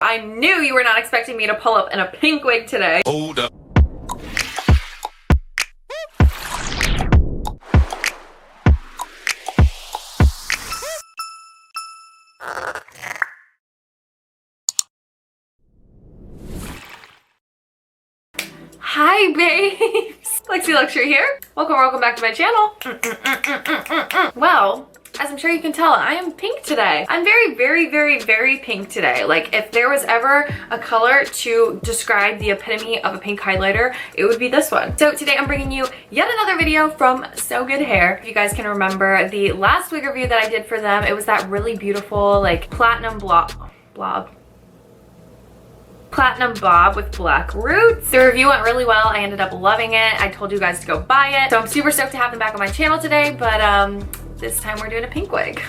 I knew you were not expecting me to pull up in a pink wig today. Hold up. Hi babes! Lexi Luxury here. Welcome back to my channel. Well, as I'm sure you can tell, I am pink today. I'm very pink today. Like, if there was ever a color to describe the epitome of a pink highlighter, it would be this one. So today I'm bringing you yet another video from Sogoodhair. If you guys can remember the last wig review that I did for them, it was that really beautiful, like, platinum bob with black roots. The review went really well. I ended up loving it. I told you guys to go buy it. So I'm super stoked to have them back on my channel today, but this time we're doing a pink wig.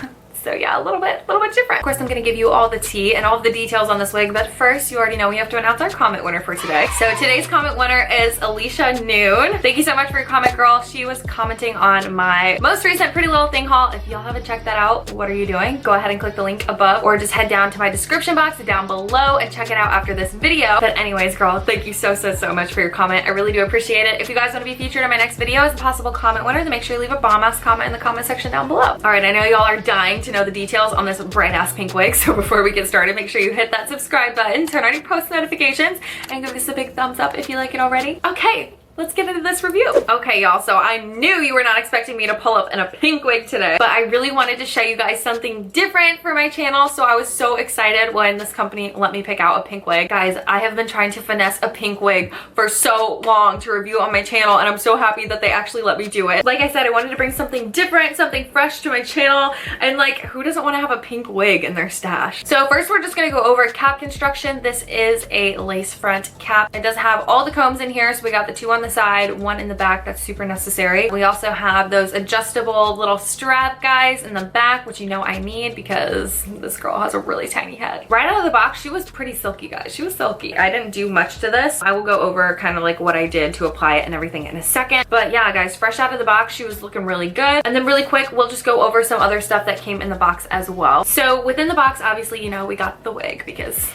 So yeah, a little bit different. Of course, I'm gonna give you all the tea and all of the details on this wig, but first, you already know we have to announce our comment winner for today. So today's comment winner is Alicia Noon. Thank you so much for your comment, girl. She was commenting on my most recent Pretty Little Thing haul. If y'all haven't checked that out, what are you doing? Go ahead and click the link above, or just head down to my description box down below and check it out after this video. But anyways, girl, thank you so much for your comment. I really do appreciate it. If you guys want to be featured in my next video as a possible comment winner, then make sure you leave a bomb-ass comment in the comment section down below. All right, I know y'all are dying to know the details on this bright ass pink wig, so before we get started, make sure you hit that subscribe button, turn on your post notifications, and give this a big thumbs up if you like it already. Okay, let's get into this review. Okay, y'all, so I knew you were not expecting me to pull up in a pink wig today, but I really wanted to show you guys something different for my channel, so I was so excited when this company let me pick out a pink wig. Guys, I have been trying to finesse a pink wig for so long to review on my channel, and I'm so happy that they actually let me do it. Like I said, I wanted to bring something different, something fresh to my channel, and like, who doesn't want to have a pink wig in their stash? So first, we're just gonna go over cap construction. This is a lace front cap. It does have all the combs in here, so we got the two on the side, one in the back. That's super necessary. We also have those adjustable little strap guys in the back, which you know I need because this girl has a really tiny head. Right out of the box, she was pretty silky, guys. She was silky. I didn't do much to this. I will go over kind of like what I did to apply it and everything in a second. But yeah, guys, fresh out of the box, she was looking really good. And then really quick, we'll just go over some other stuff that came in the box as well. So within the box, obviously, you know, we got the wig because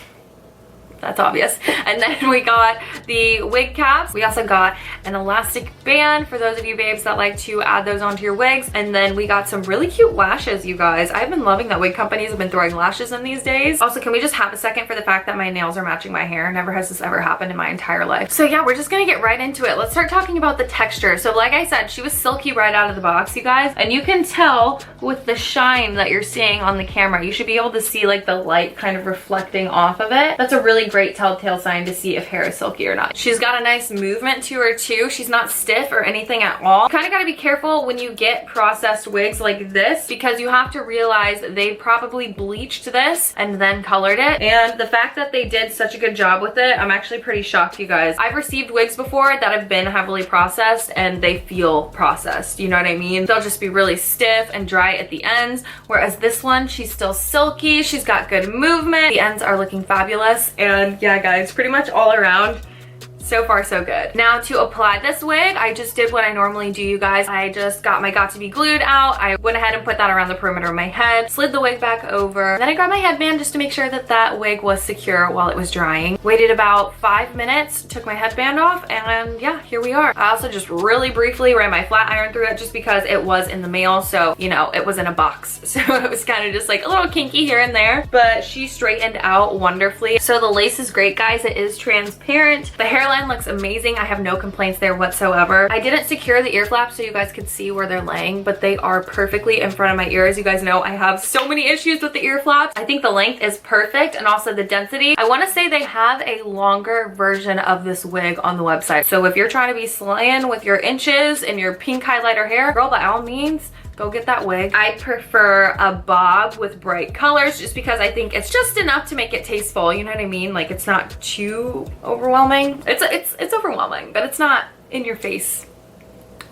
that's obvious. And then we got the wig caps. We also got an elastic band for those of you babes that like to add those onto your wigs. And then we got some really cute lashes, you guys. I've been loving that wig companies have been throwing lashes in these days. Also, can we just have a second for the fact that my nails are matching my hair? Never has this ever happened in my entire life. So yeah, we're just gonna get right into it. Let's start talking about the texture. So like I said, she was silky right out of the box, you guys. And you can tell with the shine that you're seeing on the camera. You should be able to see like the light kind of reflecting off of it. That's a really great telltale sign to see if hair is silky or not. She's got a nice movement to her too. She's not stiff or anything at all. You kind of got to be careful when you get processed wigs like this because you have to realize they probably bleached this and then colored it. And the fact that they did such a good job with it, I'm actually pretty shocked, you guys. I've received wigs before that have been heavily processed and they feel processed. You know what I mean? They'll just be really stiff and dry at the ends. Whereas this one, she's still silky. She's got good movement. The ends are looking fabulous. And yeah, guys, pretty much all around, so far so good. Now to apply this wig, I just did what I normally do, you guys. I just got my Got To Be glued out. I went ahead and put that around the perimeter of my head, slid the wig back over. Then I grabbed my headband just to make sure that that wig was secure while it was drying. Waited about 5 minutes, took my headband off, and yeah, here we are. I also just really briefly ran my flat iron through it just because it was in the mail, so you know, it was in a box. So it was kind of just like a little kinky here and there, but she straightened out wonderfully. So the lace is great, guys. It is transparent. The hairline looks amazing. I have no complaints there whatsoever. I didn't secure the ear flaps so you guys could see where they're laying, but they are perfectly in front of my ears. You guys know I have so many issues with the ear flaps. I think the length is perfect and also the density. I want to say they have a longer version of this wig on the website. So if you're trying to be slaying with your inches and your pink highlighter hair, girl, by all means, go get that wig. I prefer a bob with bright colors just because I think it's just enough to make it tasteful. You know what I mean? Like, it's not too overwhelming. It's overwhelming, but it's not in your face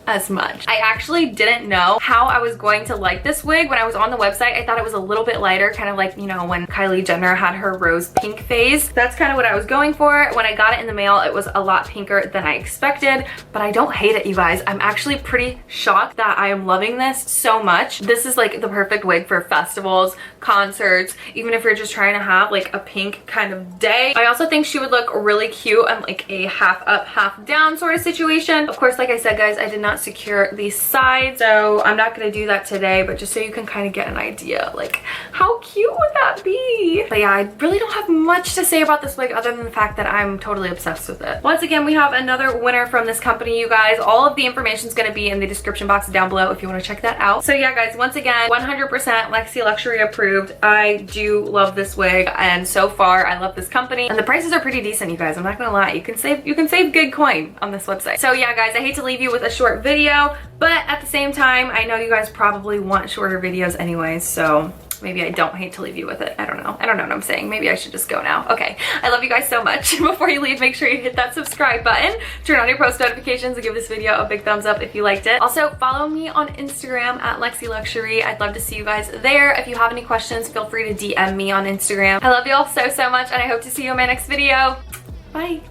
as much. I actually didn't know how I was going to like this wig. When I was on the website, I thought it was a little bit lighter, kind of like, you know, when Kylie Jenner had her rose pink phase. That's kind of what I was going for. When I got it in the mail, it was a lot pinker than I expected, but I don't hate it, you guys. I'm actually pretty shocked that I am loving this so much. This is like the perfect wig for festivals, concerts, even if you're just trying to have like a pink kind of day. I also think she would look really cute on like a half up, half down sort of situation. Of course, like I said, guys, I did not secure these sides, so I'm not gonna do that today, but just so you can kind of get an idea, like how cute would that be? But yeah, I really don't have much to say about this wig other than the fact that I'm totally obsessed with it. Once again, we have another winner from this company, you guys. All of the information is gonna be in the description box down below if you want to check that out. So yeah, guys, once again, 100% Lexi Luxury approved. I do love this wig, and so far I love this company, and the prices are pretty decent, you guys. I'm not gonna lie, you can save good coin on this website. So yeah, guys, I hate to leave you with a short video, but at the same time, I know you guys probably want shorter videos anyways, so maybe I don't hate to leave you with it. I don't know what I'm saying. Maybe I should just go now. Okay, I love you guys so much. Before you leave, make sure you hit that subscribe button, turn on your post notifications, and give this video a big thumbs up if you liked it. Also, follow me on Instagram at Lexi Luxury. I'd love to see you guys there. If you have any questions, feel free to DM me on Instagram. I love you all so much, and I hope to see you in my next video. Bye.